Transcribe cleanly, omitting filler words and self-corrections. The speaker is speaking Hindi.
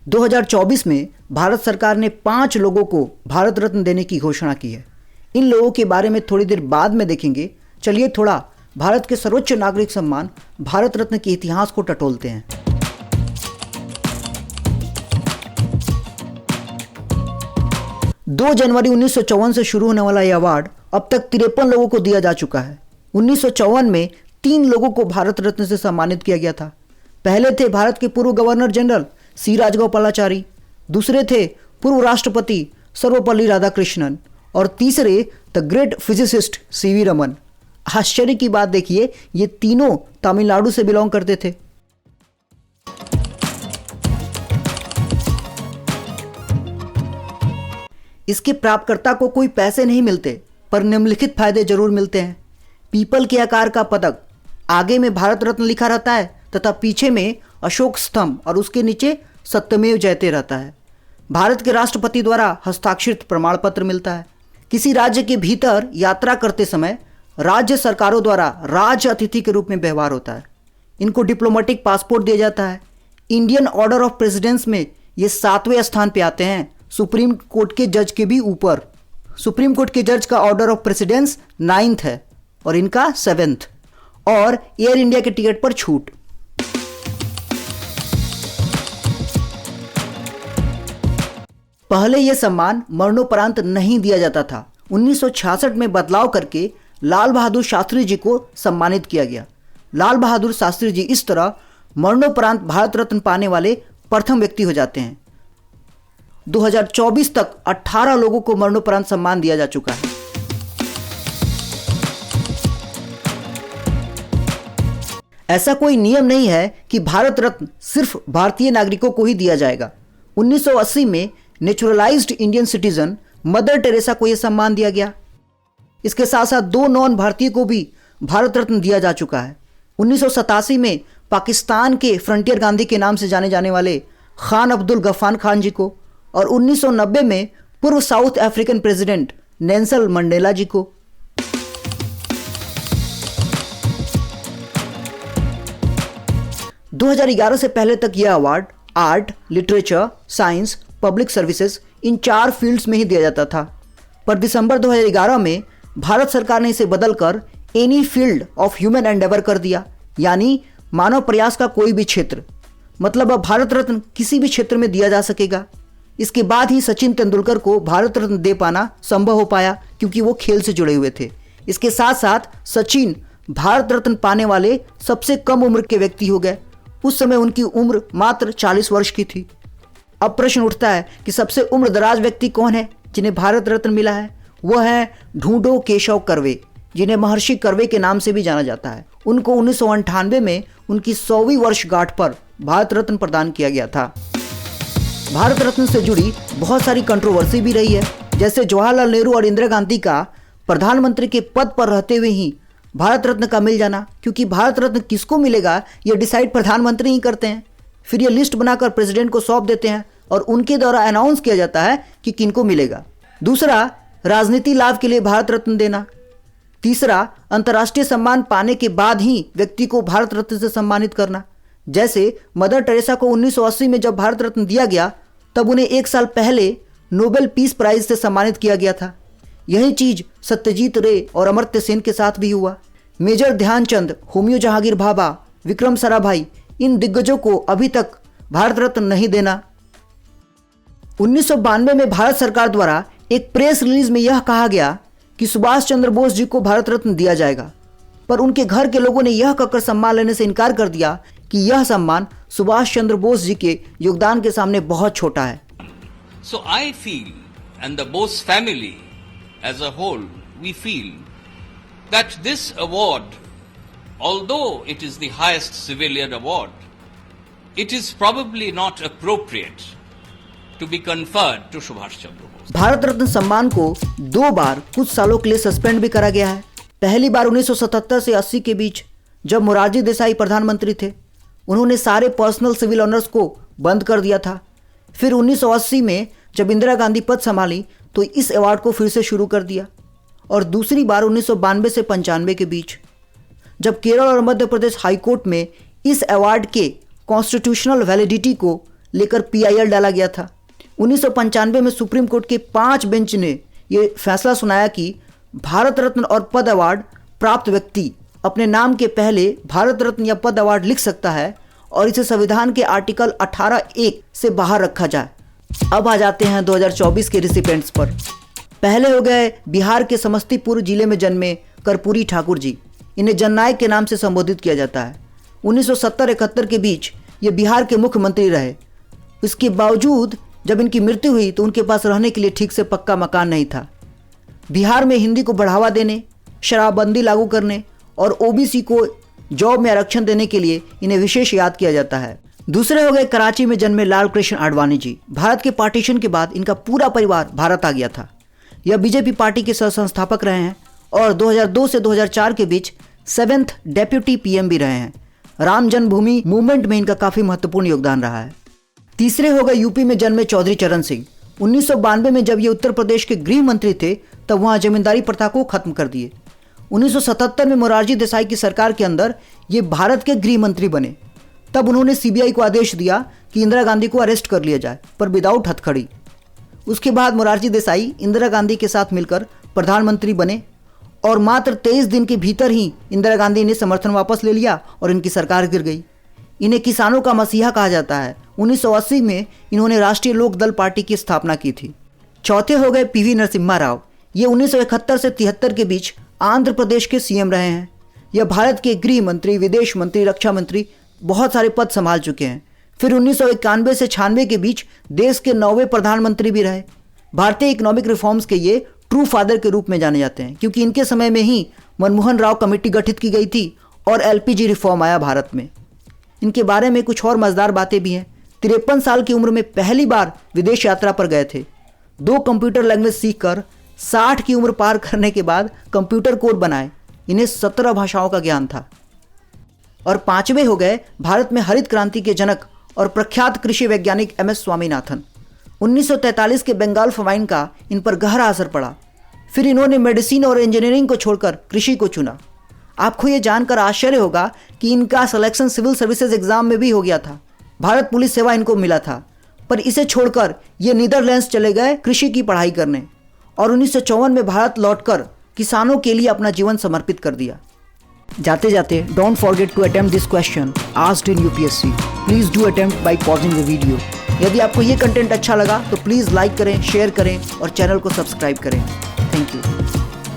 2024 में भारत सरकार ने 5 लोगों को भारत रत्न देने की घोषणा की है। इन लोगों के बारे में थोड़ी देर बाद में देखेंगे। चलिए थोड़ा भारत के सर्वोच्च नागरिक सम्मान भारत रत्न के इतिहास को टटोलते हैं। दो जनवरी 1954 से शुरू होने वाला यह अवार्ड अब तक 53 लोगों को दिया जा चुका है। 1954 में 3 लोगों को भारत रत्न से सम्मानित किया गया था। पहले थे भारत के पूर्व गवर्नर जनरल सी राजगोपालाचारी, दूसरे थे पूर्व राष्ट्रपति सर्वपल्ली राधाकृष्णन और तीसरे the great physicist CV Raman. आश्चर्य की बात देखिए, ये तीनों तमिलनाडु से बिलोंग करते थे। इसके प्राप्तकर्ता को कोई पैसे नहीं मिलते, पर निम्नलिखित फायदे जरूर मिलते हैं। पीपल के आकार का पदक, आगे में भारत रत्न लिखा रहता है तथा पीछे में अशोक स्तंभ और उसके नीचे सत्यमेव जयते रहता है। भारत के राष्ट्रपति द्वारा हस्ताक्षरित प्रमाण पत्र मिलता है। किसी राज्य के भीतर यात्रा करते समय राज्य सरकारों द्वारा राज्य अतिथि के रूप में व्यवहार होता है। इनको डिप्लोमेटिक पासपोर्ट दिया जाता है। इंडियन ऑर्डर ऑफ प्रेसिडेंस में ये 7वें स्थान पे आते हैं, सुप्रीम कोर्ट के जज के भी ऊपर। सुप्रीम कोर्ट के जज का ऑर्डर ऑफ प्रेसिडेंस 9th है और इनका 7th। और एयर इंडिया के टिकट पर छूट। पहले यह सम्मान मरणोपरांत नहीं दिया जाता था। 1966 में बदलाव करके लाल बहादुर शास्त्री जी को सम्मानित किया गया। लाल बहादुर शास्त्री जी इस तरह मरणोपरांत भारत रत्न पाने वाले प्रथम व्यक्ति हो जाते हैं। 2024 तक 18 लोगों को मरणोपरांत सम्मान दिया जा चुका है। ऐसा कोई नियम नहीं है कि भारत रत्न सिर्फ भारतीय नागरिकों को ही दिया जाएगा। 1980 में naturalised Indian citizen mother Teresa को यह सम्मान दिया गया। इसके साथ साथ 2 नॉन भारतीय को भी भारत रत्न दिया जा चुका है। 1987 में पाकिस्तान के फ्रंटियर गांधी के नाम से जाने जाने वाले खान अब्दुल गफ्फार खान जी को और 1990 में पूर्व South African president Nelson Mandela ji को। दो 2011 से पहले तक यह award art, literature, science, public services इन 4 फील्ड्स में ही दिया जाता था। पर दिसंबर 2011 में भारत सरकार ने इसे बदलकर any field of human Endeavour कर दिया, यानी मानव प्रयास का कोई भी क्षेत्र। मतलब अब भारत रत्न किसी भी क्षेत्र में दिया जा सकेगा। इसके बाद ही सचिन तेंदुलकर को भारत रत्न दे पाना संभव हो पाया, क्योंकि वो खेल से जुड़े हुए थे। इसके साथ साथ सचिन भारत रत्न पाने वाले सबसे कम उम्र के व्यक्ति हो गए। उस समय उनकी उम्र मात्र 40 वर्ष की थी। अब प्रश्न उठता है कि सबसे उम्रदराज व्यक्ति कौन है जिन्हें भारत रत्न मिला है? वह है ढूंढो केशव कर्वे, जिन्हें महर्षि कर्वे के नाम से भी जाना जाता है। उनको 1998 में उनकी 100वीं वर्षगांठ पर भारत रत्न प्रदान किया गया था। भारत रत्न से जुड़ी बहुत सारी कंट्रोवर्सी भी रही है, जैसे जवाहरलाल नेहरू और इंदिरा गांधी का प्रधानमंत्री के पद पर रहते हुए ही भारत रत्न का मिल जाना, क्योंकि भारत रत्न किसको मिलेगा यह डिसाइड प्रधानमंत्री ही करते हैं। फिर यह लिस्ट बनाकर प्रेसिडेंट को सौंप देते हैं और उनके द्वारा अनाउंस किया जाता है कि किनको मिलेगा। दूसरा, राजनीति लाभ के लिए भारत रत्न देना। तीसरा, अंतर्राष्ट्रीय सम्मान पाने के बाद ही व्यक्ति को भारत रत्न से सम्मानित करना। जैसे मदर टेरेसा को 1980 में जब भारत रत्न दिया गया, तब उन्हें 1 साल पहले नोबेल पीस प्राइज से सम्मानित किया गया था। यही चीज सत्यजीत रे और अमर्त्य सेन के साथ भी हुआ। मेजर ध्यानचंद, होमियो जहांगीर भाभा, विक्रम साराभाई, इन दिग्गजों को अभी तक भारत रत्न नहीं देना। 1992 में भारत सरकार द्वारा एक प्रेस रिलीज में यह कहा गया कि सुभाष चंद्र बोस जी को भारत रत्न दिया जाएगा, पर उनके घर के लोगों ने यह कहकर सम्मान लेने से इनकार कर दिया कि यह सम्मान सुभाष चंद्र बोस जी के योगदान के सामने बहुत छोटा है। So I feel, and the Bose family as a whole, we feel that this award, although it is the highest civilian award, it is probably not appropriate to be conferred to Subhash Chandra Bose. Bharat Ratna सम्मान को 2 बार कुछ सालों के लिए सस्पेंड भी करा गया है। पहली बार 1977 से 80 के बीच, जब मोरारजी देसाई प्रधानमंत्री थे। उन्होंने सारे पर्सनल सिविल ऑनर्स को बंद कर दिया था। फिर 1980 में जब इंदिरा गांधी पद संभाली तो इस अवार्ड को फिर से शुरू कर दिया। और दूसरी बार 1992 से 95 के बीच, जब केरल और मध्य प्रदेश हाईकोर्ट में इस अवार्ड के कॉन्स्टिट्यूशनल वैलिडिटी को लेकर PIL डाला गया था। 1995 में सुप्रीम कोर्ट के 5 बेंच ने ये फैसला सुनाया कि भारत रत्न और पद्म अवार्ड प्राप्त व्यक्ति अपने नाम के पहले भारत रत्न या पद्म अवार्ड लिख सकता है और इसे संविधान के आर्टिकल 18(1) से बाहर रखा जाए। अब आ जाते हैं 2024 के रिसिपेंट्स पर। पहले हो गए बिहार के समस्तीपुर जिले में जन्मे कर्पूरी ठाकुर जी। इन्हें जननायक के नाम से संबोधित किया जाता है। 1970-71 के बीच ये बिहार के मुख्यमंत्री रहे। इसके बावजूद जब इनकी मृत्यु हुई तो उनके पास रहने के लिए ठीक से पक्का मकान नहीं था। बिहार में हिंदी को बढ़ावा देने, शराबबंदी लागू करने और OBC को जॉब में आरक्षण देने के लिए इन्हें विशेष याद किया जाता है। दूसरे हो गए कराची में जन्मे लाल कृष्ण आडवाणी जी। भारत के पार्टीशन के बाद इनका पूरा परिवार भारत आ गया था। यह BJP पार्टी के सह संस्थापक रहे हैं और 2002 से 2004 के बीच 7th डेप्यूटी PM भी रहे हैं। राम जन्मभूमि मूवमेंट में इनका काफ़ी महत्वपूर्ण योगदान रहा है। तीसरे हो गए यूपी में जन्मे चौधरी चरण सिंह। 1992 में जब ये उत्तर प्रदेश के गृह मंत्री थे तब वहाँ जमींदारी प्रथा को खत्म कर दिए। 1977 में मोरारजी देसाई की सरकार के अंदर ये भारत के गृह मंत्री बने। तब उन्होंने CBI को आदेश दिया कि इंदिरा गांधी को अरेस्ट कर लिया जाए, पर विदाउट हथकड़ी। उसके बाद मोरारजी देसाई इंदिरा गांधी के साथ मिलकर प्रधानमंत्री बने और मात्र 23 दिन के भीतर ही इंदिरा गांधी ने समर्थन वापस ले लिया और इनकी सरकार गिर गई। इन्हें किसानों का मसीहा कहा जाता है। 1980 में इन्होंने राष्ट्रीय लोक दल पार्टी की स्थापना की थी। चौथे हो गए PV नरसिम्हा राव। ये 1971 से 73 के बीच आंध्र प्रदेश के CM रहे हैं। यह भारत के गृह मंत्री, विदेश मंत्री, रक्षा मंत्री बहुत सारे पद संभाल चुके हैं। फिर 1991 से 96 के बीच देश के 9वें प्रधानमंत्री भी रहे। भारतीय इकोनॉमिक रिफॉर्म्स के ये ट्रू फादर के रूप में जाने जाते हैं, क्योंकि इनके समय में ही मनमोहन राव कमेटी गठित की गई थी और LPG रिफॉर्म आया भारत में। इनके बारे में कुछ और मजेदार बातें भी हैं। 53 साल की उम्र में पहली बार विदेश यात्रा पर गए थे। 2 कंप्यूटर लैंग्वेज सीखकर 60 की उम्र पार करने के बाद कंप्यूटर कोड बनाए। इन्हें 17 भाषाओं का ज्ञान था। और 5वें हो गए भारत में हरित क्रांति के जनक और प्रख्यात कृषि वैज्ञानिक MS स्वामीनाथन। 1943 के बंगाल फामाइन का इन पर गहरा असर पड़ा। फिर इन्होंने मेडिसिन और इंजीनियरिंग को छोड़कर कृषि को चुना। आपको ये जानकर आश्चर्य होगा कि इनका सिलेक्शन सिविल सर्विसेज एग्जाम में भी हो गया था। भारत पुलिस सेवा इनको मिला था, पर इसे छोड़कर ये नीदरलैंड्स चले गए कृषि की पढ़ाई करने और 1954 में भारत लौटकर किसानों के लिए अपना जीवन समर्पित कर दिया। जाते जाते don't forget to attempt this question asked in UPSC। Please do attempt by pausing the video. यदि आपको ये कंटेंट अच्छा लगा तो प्लीज़ लाइक करें, शेयर करें और चैनल को सब्सक्राइब करें। Thank you.